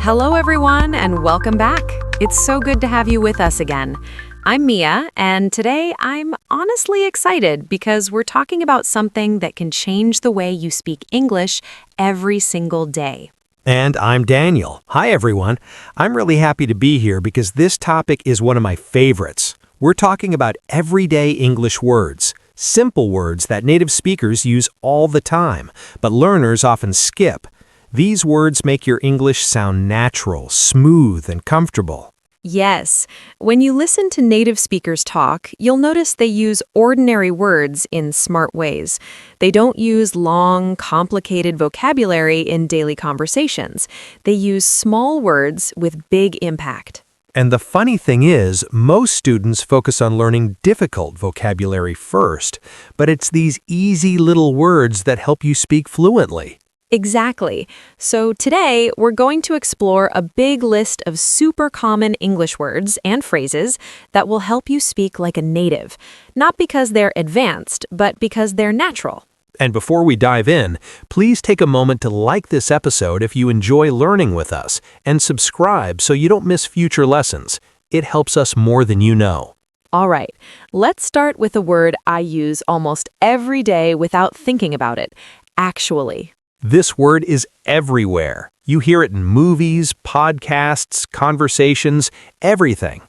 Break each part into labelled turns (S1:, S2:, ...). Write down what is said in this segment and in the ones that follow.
S1: Hello, everyone, and welcome back. It's so good to have you with us again. I'm Mia, and today I'm honestly excited because we're talking about something that can change the way you speak English every single day.
S2: And I'm Daniel. Hi, everyone. I'm really happy to be here because this topic is one of my favorites. We're talking about everyday English words, simple words that native speakers use all the time, but learners often skip. These words make your English sound natural, smooth, and comfortable.
S1: Yes, when you listen to native speakers talk, you'll notice they use ordinary words in smart ways. They don't use long, complicated vocabulary in daily conversations. They use small words with big impact.
S2: And the funny thing is, most students focus on learning difficult vocabulary first, but it's these easy little words that help you speak fluently.
S1: Exactly. So today, we're going to explore a big list of super common English words and phrases that will help you speak like a native. Not because they're advanced, but because they're natural.
S2: And before we dive in, please take a moment to like this episode if you enjoy learning with us, and subscribe so you don't miss future lessons. It helps us more than you know.
S1: All right, let's start with a word I use almost every day without thinking about it. Actually.
S2: This word is everywhere. You hear it in movies, podcasts, conversations, everything.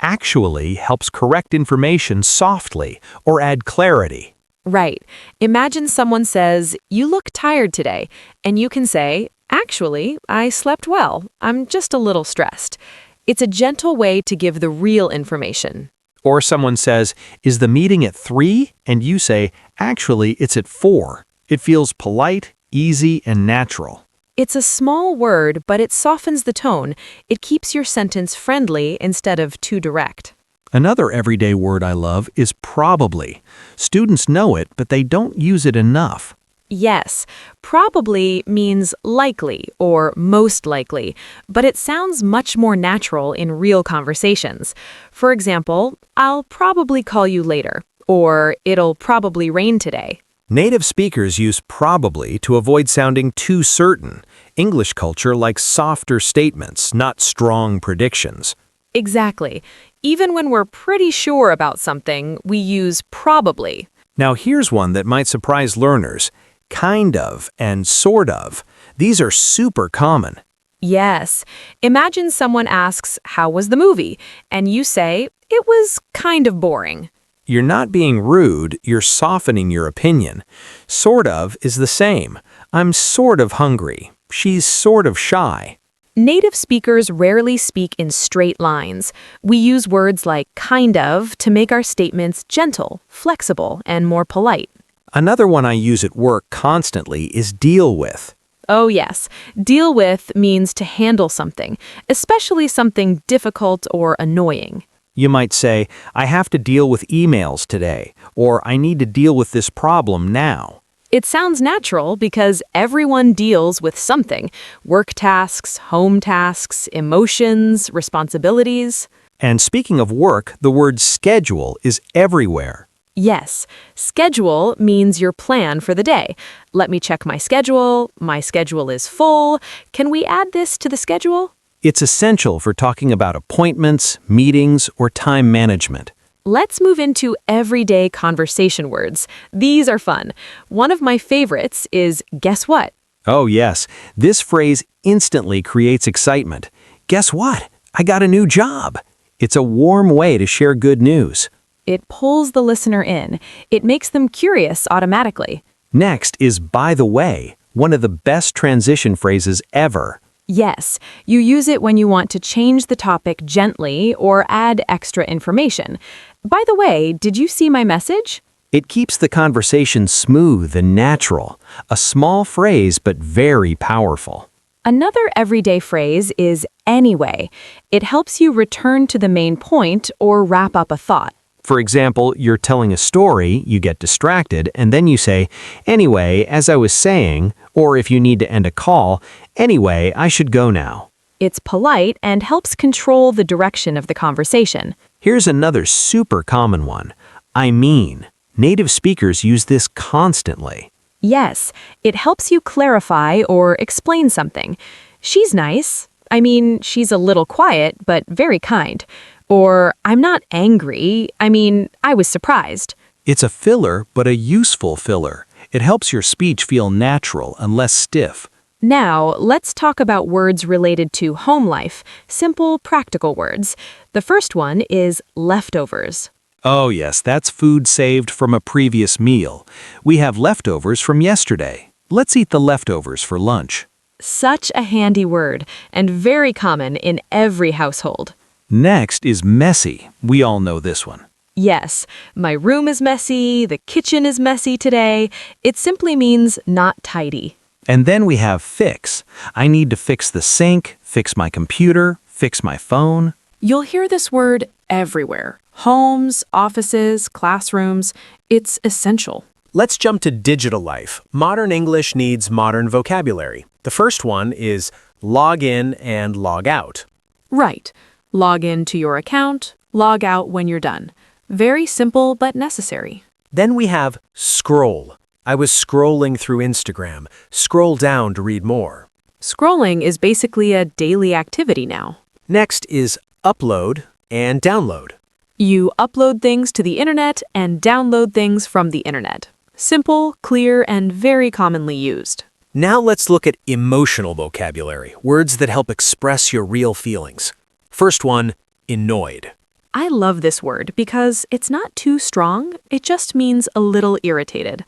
S2: Actually helps correct information softly or add clarity.
S1: Right. Imagine someone says, "You look tired today," and you can say, "Actually, I slept well. I'm just a little stressed." It's a gentle way to give the real information.
S2: Or someone says, "Is the meeting at 3?" And you say, "Actually, it's at 4." It feels polite, easy, and natural.
S1: It's a small word, but it softens the tone. It keeps your sentence friendly instead of too direct.
S2: Another everyday word I love is probably. Students know it, but they don't use it enough.
S1: Yes, probably means likely or most likely, but it sounds much more natural in real conversations. For example, "I'll probably call you later," or "It'll probably rain today."
S2: Native speakers use probably to avoid sounding too certain. English culture likes softer statements, not strong predictions.
S1: Exactly. Even when we're pretty sure about something, we use probably.
S2: Now here's one that might surprise learners. Kind of and sort of. These are super common.
S1: Yes. Imagine someone asks, "How was the movie?" And you say, "It was kind of boring."
S2: You're not being rude, you're softening your opinion. Sort of is the same. I'm sort of hungry. She's sort of shy.
S1: Native speakers rarely speak in straight lines. We use words like kind of to make our statements gentle, flexible, and more polite.
S2: Another one I use at work constantly is deal with.
S1: Oh yes, deal with means to handle something, especially something difficult or annoying.
S2: You might say, "I have to deal with emails today," or "I need to deal with this problem now."
S1: It sounds natural because everyone deals with something: work tasks, home tasks, emotions, responsibilities.
S2: And speaking of work, the word schedule is everywhere.
S1: Yes, schedule means your plan for the day. "Let me check my schedule. My schedule is full. Can we add this to the schedule?"
S2: It's essential for talking about appointments, meetings, or time management.
S1: Let's move into everyday conversation words. These are fun. One of my favorites is "guess what?"
S2: Oh yes, this phrase instantly creates excitement. Guess what? I got a new job. It's a warm way to share good news.
S1: It pulls the listener in. It makes them curious automatically.
S2: Next is by the way, one of the best transition phrases ever.
S1: Yes, you use it when you want to change the topic gently or add extra information. "By the way, did you see my message?"
S2: It keeps the conversation smooth and natural. A small phrase, but very powerful.
S1: Another everyday phrase is "anyway." It helps you return to the main point or wrap up a thought.
S2: For example, you're telling a story, you get distracted, and then you say, "Anyway, as I was saying," or if you need to end a call, "Anyway, I should go now."
S1: It's polite and helps control the direction of the conversation.
S2: Here's another super common one. I mean. Native speakers use this constantly.
S1: Yes, it helps you clarify or explain something. "She's nice. I mean, she's a little quiet, but very kind. Or, I'm not angry. I mean, I was surprised.
S2: It's a filler, but a useful filler. It helps your speech feel natural and less stiff.
S1: Now, let's talk about words related to home life, simple, practical words. The first one is leftovers.
S2: Oh yes, that's food saved from a previous meal. We have leftovers from yesterday. Let's eat the leftovers for lunch.
S1: Such a handy word, and very common in every household.
S2: Next is messy. We all know this one.
S1: Yes, my room is messy, the kitchen is messy today. It simply means not tidy.
S2: And then we have fix. I need to fix the sink, fix my computer, fix my phone.
S1: You'll hear this word everywhere. Homes, offices, classrooms. It's essential.
S3: Let's jump to digital life. Modern English needs modern vocabulary. The first one is log in and log out.
S1: Right. Log in to your account, log out when you're done. Very simple but necessary.
S3: Then we have scroll. I was scrolling through Instagram. Scroll down to read more.
S1: Scrolling is basically a daily activity now.
S3: Next is upload and download.
S1: You upload things to the internet and download things from the internet. Simple, clear, and very commonly used.
S3: Now let's look at emotional vocabulary, words that help express your real feelings. First one, annoyed.
S1: I love this word because it's not too strong, it just means a little irritated.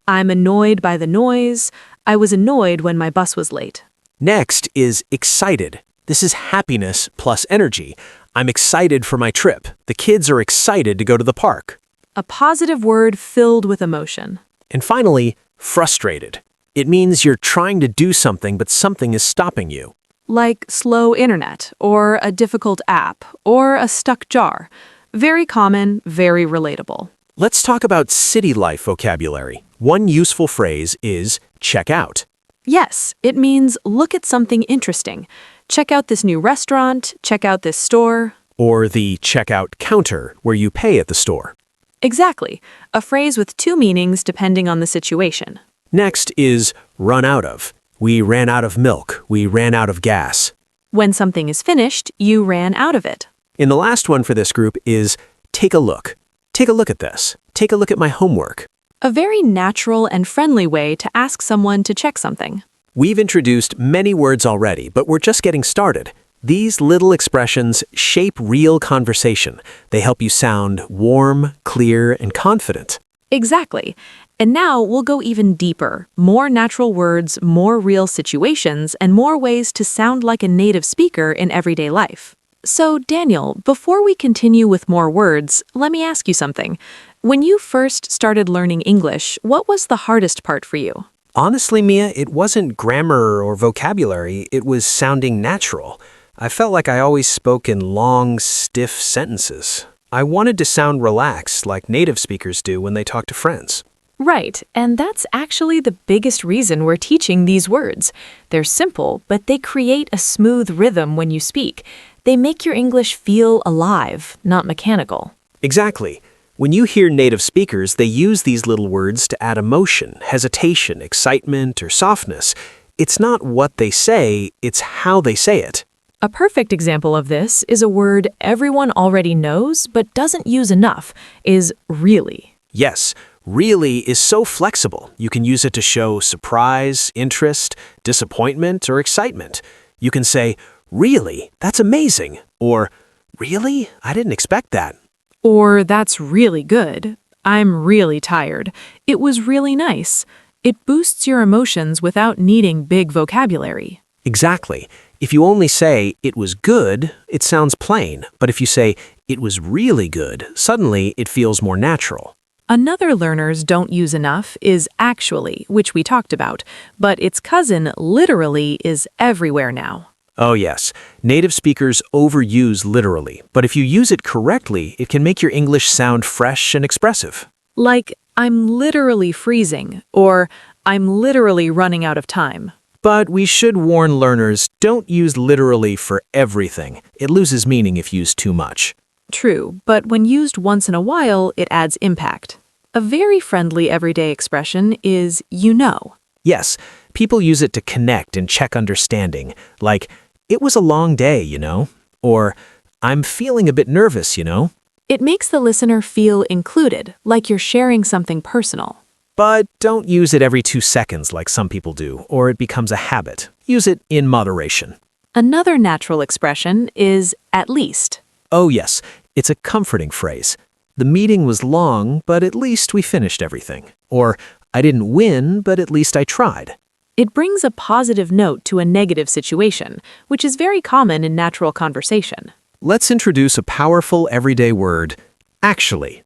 S1: I'm annoyed by the noise. I was annoyed when my bus was late.
S3: Next is excited. This is happiness plus energy. I'm excited for my trip. The kids are excited to go to the park.
S1: A positive word filled with emotion.
S3: And finally, frustrated. It means you're trying to do something, but something is stopping you.
S1: Like slow internet, or a difficult app, or a stuck jar. Very common, very relatable.
S3: Let's talk about city life vocabulary. One useful phrase is check out.
S1: Yes, it means look at something interesting. Check out this new restaurant, check out this store.
S3: Or the checkout counter, where you pay at the store.
S1: Exactly, a phrase with two meanings depending on the situation.
S3: Next is run out of. We ran out of milk. We ran out of gas.
S1: When something is finished, you ran out of it.
S3: And the last one for this group is take a look. Take a look at this. Take a look at my homework.
S1: A very natural and friendly way to ask someone to check something.
S3: We've introduced many words already, but we're just getting started. These little expressions shape real conversation. They help you sound warm, clear, and confident.
S1: Exactly. And now we'll go even deeper. More natural words, more real situations, and more ways to sound like a native speaker in everyday life. So, Daniel, before we continue with more words, let me ask you something. When you first started learning English, what was the hardest part for you?
S3: Honestly, Mia, it wasn't grammar or vocabulary. It was sounding natural. I felt like I always spoke in long, stiff sentences. I wanted to sound relaxed like native speakers do when they talk to friends.
S1: Right, and that's actually the biggest reason we're teaching these words. They're simple, but they create a smooth rhythm when you speak. They make your English feel alive, not mechanical.
S3: Exactly. When you hear native speakers, they use these little words to add emotion, hesitation, excitement, or softness. It's not what they say, it's how they say it.
S1: A perfect example of this is a word everyone already knows but doesn't use enough, is really.
S3: Yes, really is so flexible. You can use it to show surprise, interest, disappointment, or excitement. You can say, really, that's amazing, or really, I didn't expect that.
S1: Or that's really good. I'm really tired. It was really nice. It boosts your emotions without needing big vocabulary.
S3: Exactly. If you only say, it was good, it sounds plain. But if you say, it was really good, suddenly it feels more natural.
S1: Another learners don't use enough is actually, which we talked about, but its cousin literally is everywhere now.
S3: Oh yes, native speakers overuse literally, but if you use it correctly, it can make your English sound fresh and expressive.
S1: Like, I'm literally freezing, or I'm literally running out of time.
S3: But we should warn learners, don't use literally for everything. It loses meaning if used too much.
S1: True, but when used once in a while, it adds impact. A very friendly everyday expression is you know.
S3: Yes, people use it to connect and check understanding, like, It was a long day, you know? Or, I'm feeling a bit nervous, you know?
S4: It makes the listener feel included, like you're sharing something personal.
S3: But don't use it every 2 seconds like some people do, or it becomes a habit. Use it in moderation.
S4: Another natural expression is at least.
S3: Oh yes, it's a comforting phrase. The meeting was long, but at least we finished everything. Or, I didn't win, but at least I tried.
S4: It brings a positive note to a negative situation, which is very common in natural conversation.
S3: Let's introduce a powerful everyday word, actually.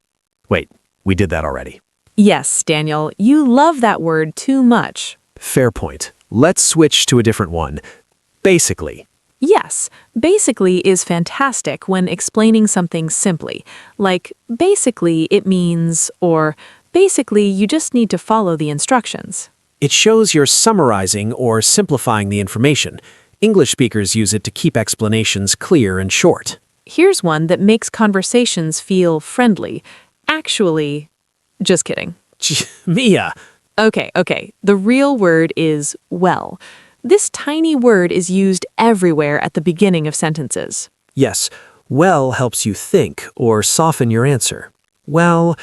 S3: Wait, we did that already.
S4: Yes, Daniel, you love that word too much.
S3: Fair point. Let's switch to a different one. Basically.
S4: Yes, basically is fantastic when explaining something simply, like basically it means, or basically you just need to follow the instructions.
S3: It shows you're summarizing or simplifying the information. English speakers use it to keep explanations clear and short.
S4: Here's one that makes conversations feel friendly. Actually, just kidding.
S3: Mia.
S4: Okay. The real word is well. This tiny word is used everywhere at the beginning of sentences.
S3: Yes, well helps you think or soften your answer. Well,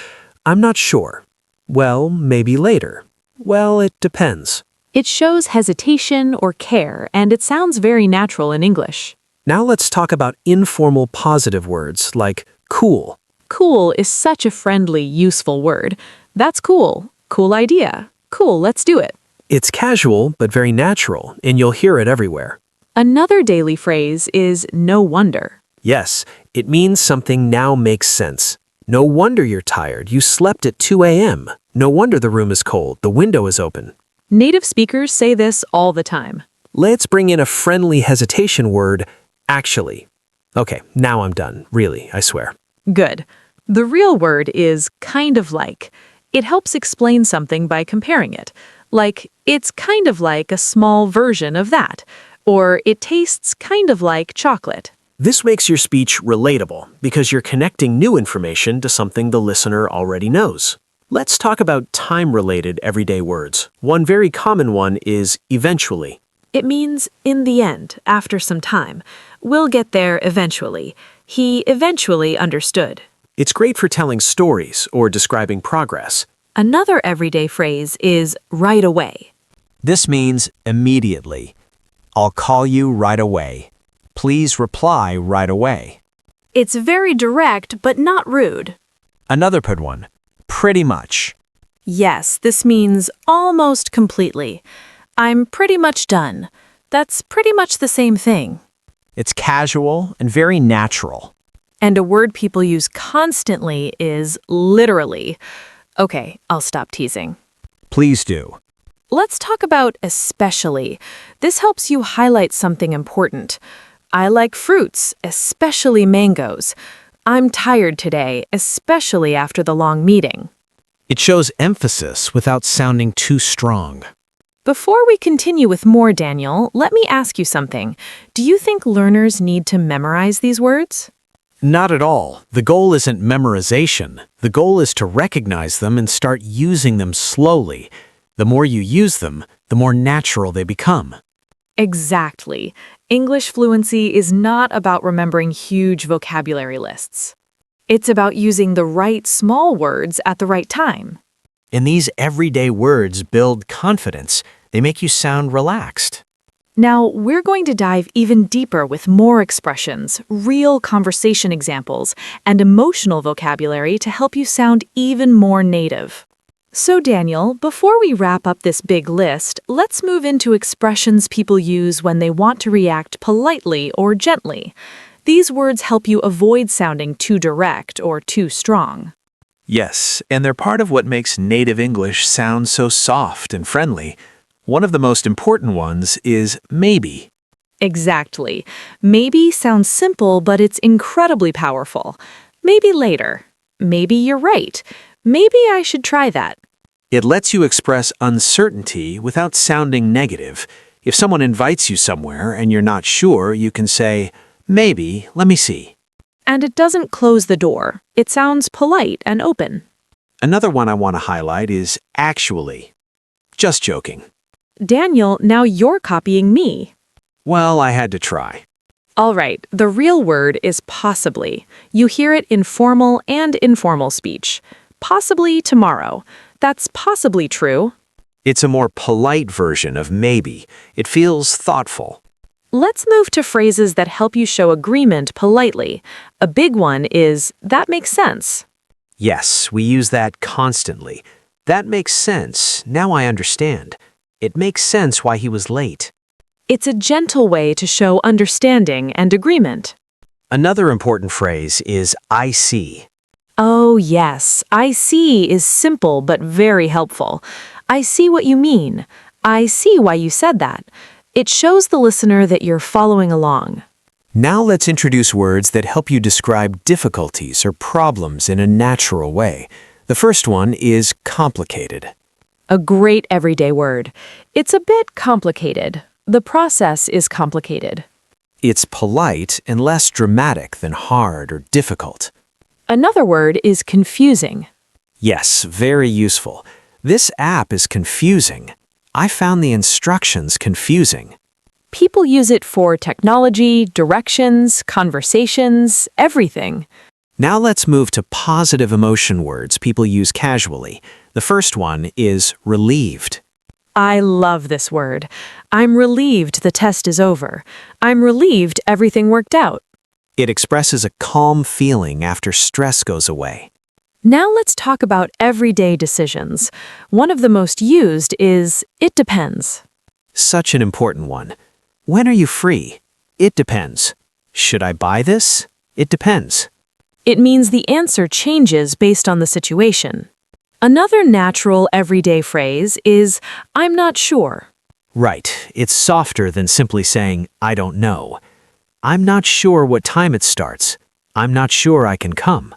S3: I'm not sure. Well, maybe later. Well, it depends.
S4: It shows hesitation or care, and it sounds very natural in English.
S3: Now let's talk about informal positive words like cool.
S4: Cool is such a friendly, useful word. That's cool. Cool idea. Cool, let's do it.
S3: It's casual but very natural, and you'll hear it everywhere.
S4: Another daily phrase is no wonder.
S3: Yes, it means something now makes sense. No wonder you're tired. You slept at 2 a.m. No wonder the room is cold. The window is open.
S4: Native speakers say this all the time.
S3: Let's bring in a friendly hesitation word, actually. Okay, now I'm done. Really, I swear.
S4: Good. The real word is kind of like. It helps explain something by comparing it. Like, it's kind of like a small version of that. Or it tastes kind of like chocolate.
S3: This makes your speech relatable because you're connecting new information to something the listener already knows. Let's talk about time-related everyday words. One very common one is eventually.
S4: It means in the end, after some time. We'll get there eventually. He eventually understood.
S3: It's great for telling stories or describing progress.
S4: Another everyday phrase is right away.
S2: This means immediately. I'll call you right away. Please reply right away.
S4: It's very direct but not rude.
S2: Another good one. Pretty much.
S4: Yes, this means almost completely. I'm pretty much done. That's pretty much the same thing.
S2: It's casual and very natural.
S4: And a word people use constantly is literally. Okay, I'll stop teasing.
S2: Please do.
S4: Let's talk about especially. This helps you highlight something important. I like fruits, especially mangoes. I'm tired today, especially after the long meeting.
S3: It shows emphasis without sounding too strong.
S4: Before we continue with more, Daniel, let me ask you something. Do you think learners need to memorize these words?
S3: Not at all. The goal isn't memorization. The goal is to recognize them and start using them slowly. The more you use them, the more natural they become.
S4: Exactly. English fluency is not about remembering huge vocabulary lists. It's about using the right small words at the right time.
S3: And these everyday words build confidence. They make you sound relaxed.
S4: Now, we're going to dive even deeper with more expressions, real conversation examples, and emotional vocabulary to help you sound even more native. So, Daniel, before we wrap up this big list, let's move into expressions people use when they want to react politely or gently. These words help you avoid sounding too direct or too strong.
S5: Yes, and they're part of what makes native English sound so soft and friendly. One of the most important ones is maybe.
S4: Exactly. Maybe sounds simple, but it's incredibly powerful. Maybe later. Maybe you're right. Maybe I should try that.
S5: It lets you express uncertainty without sounding negative. If someone invites you somewhere and you're not sure, you can say, maybe, let me see.
S4: And it doesn't close the door. It sounds polite and open.
S5: Another one I want to highlight is actually. Just joking.
S4: Daniel, now you're copying me.
S5: Well, I had to try.
S4: All right, the real word is possibly. You hear it in formal and informal speech. Possibly tomorrow. That's possibly true.
S5: It's a more polite version of maybe. It feels thoughtful.
S4: Let's move to phrases that help you show agreement politely. A big one is, that makes sense.
S5: Yes, we use that constantly. That makes sense. Now I understand. It makes sense why he was late.
S4: It's a gentle way to show understanding and agreement.
S5: Another important phrase is I see.
S4: Oh, yes, I see is simple but very helpful. I see what you mean. I see why you said that. It shows the listener that you're following along.
S5: Now let's introduce words that help you describe difficulties or problems in a natural way. The first one is complicated.
S4: A great everyday word. It's a bit complicated. The process is complicated.
S5: It's polite and less dramatic than hard or difficult.
S4: Another word is confusing.
S5: Yes, very useful. This app is confusing. I found the instructions confusing.
S4: People use it for technology, directions, conversations, everything.
S5: Now let's move to positive emotion words people use casually. The first one is relieved.
S4: I love this word. I'm relieved the test is over. I'm relieved everything worked out.
S5: It expresses a calm feeling after stress goes away.
S4: Now let's talk about everyday decisions. One of the most used is, it depends.
S5: Such an important one. When are you free? It depends. Should I buy this? It depends.
S4: It means the answer changes based on the situation. Another natural everyday phrase is, I'm not sure.
S5: Right, it's softer than simply saying, I don't know. I'm not sure what time it starts. I'm not sure I can come.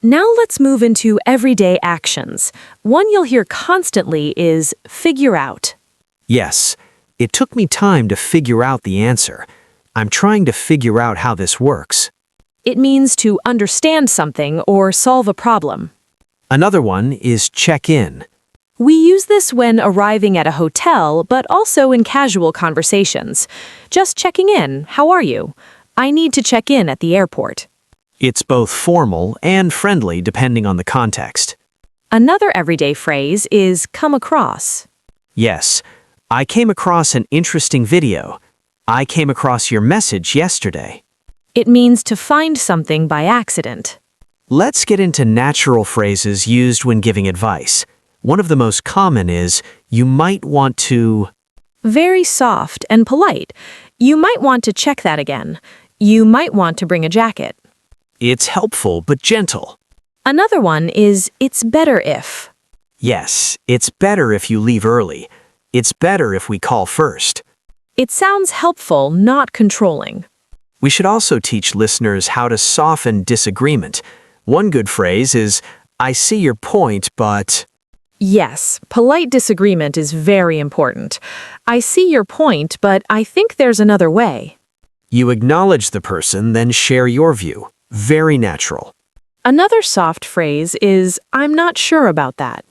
S4: Now let's move into everyday actions. One you'll hear constantly is, figure out.
S5: Yes, it took me time to figure out the answer. I'm trying to figure out how this works.
S4: It means to understand something or solve a problem.
S5: Another one is check in.
S4: We use this when arriving at a hotel, but also in casual conversations. Just checking in, how are you? I need to check in at the airport.
S5: It's both formal and friendly depending on the context.
S4: Another everyday phrase is come across.
S5: Yes, I came across an interesting video. I came across your message yesterday.
S4: It means to find something by accident.
S5: Let's get into natural phrases used when giving advice. One of the most common is, you might want to...
S4: Very soft and polite. You might want to check that again. You might want to bring a jacket.
S5: It's helpful but gentle.
S4: Another one is, it's better if.
S5: Yes, it's better if you leave early. It's better if we call first.
S4: It sounds helpful, not controlling.
S5: We should also teach listeners how to soften disagreement. One good phrase is, I see your point, but...
S4: Yes, polite disagreement is very important. I see your point, but I think there's another way.
S5: You acknowledge the person, then share your view. Very natural.
S4: Another soft phrase is, I'm not sure about that.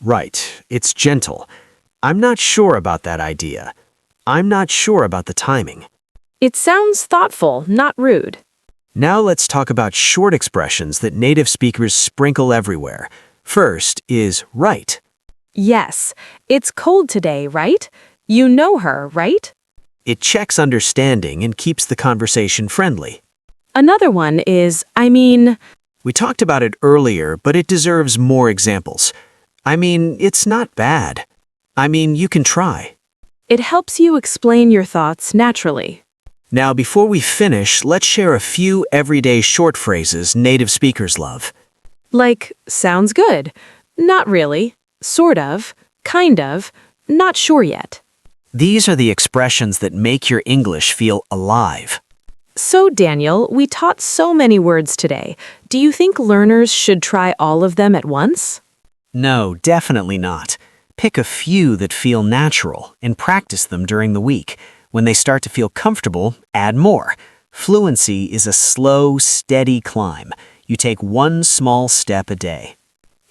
S5: Right, it's gentle. I'm not sure about that idea. I'm not sure about the timing.
S4: It sounds thoughtful, not rude.
S5: Now let's talk about short expressions that native speakers sprinkle everywhere. First is right.
S4: Yes, it's cold today, right? You know her, right?
S5: It checks understanding and keeps the conversation friendly.
S4: Another one is, I mean...
S5: We talked about it earlier, but it deserves more examples. I mean, it's not bad. I mean, you can try.
S4: It helps you explain your thoughts naturally.
S5: Now, before we finish, let's share a few everyday short phrases native speakers love.
S4: Like, sounds good. Not really. Sort of. Kind of. Not sure yet.
S5: These are the expressions that make your English feel alive.
S4: So, Daniel, we taught so many words today. Do you think learners should try all of them at once?
S5: No, definitely not. Pick a few that feel natural and practice them during the week. When they start to feel comfortable, add more. Fluency is a slow, steady climb. You take one small step a day.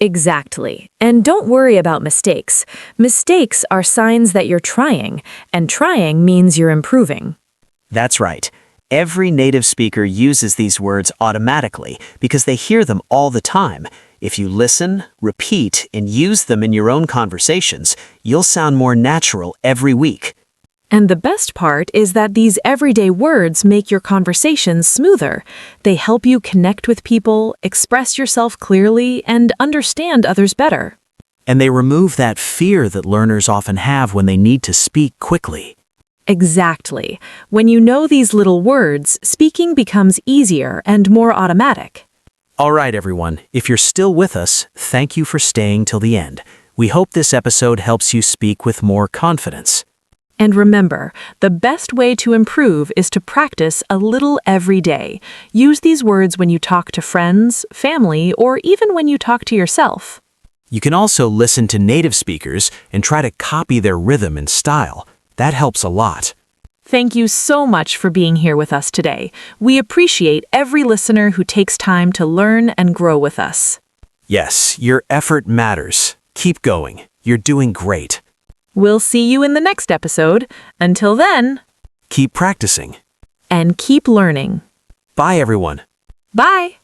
S4: Exactly. And don't worry about mistakes. Mistakes are signs that you're trying, and trying means you're improving.
S5: That's right. Every native speaker uses these words automatically because they hear them all the time. If you listen, repeat, and use them in your own conversations, you'll sound more natural every week.
S4: And the best part is that these everyday words make your conversations smoother. They help you connect with people, express yourself clearly, and understand others better.
S5: And they remove that fear that learners often have when they need to speak quickly.
S4: Exactly. When you know these little words, speaking becomes easier and more automatic.
S5: All right, everyone. If you're still with us, thank you for staying till the end. We hope this episode helps you speak with more confidence.
S4: And remember, the best way to improve is to practice a little every day. Use these words when you talk to friends, family, or even when you talk to yourself.
S5: You can also listen to native speakers and try to copy their rhythm and style. That helps a lot.
S4: Thank you so much for being here with us today. We appreciate every listener who takes time to learn and grow with us.
S5: Yes, your effort matters. Keep going. You're doing great.
S4: We'll see you in the next episode. Until then,
S5: Keep practicing.
S4: and keep learning.
S5: Bye, everyone.
S4: Bye!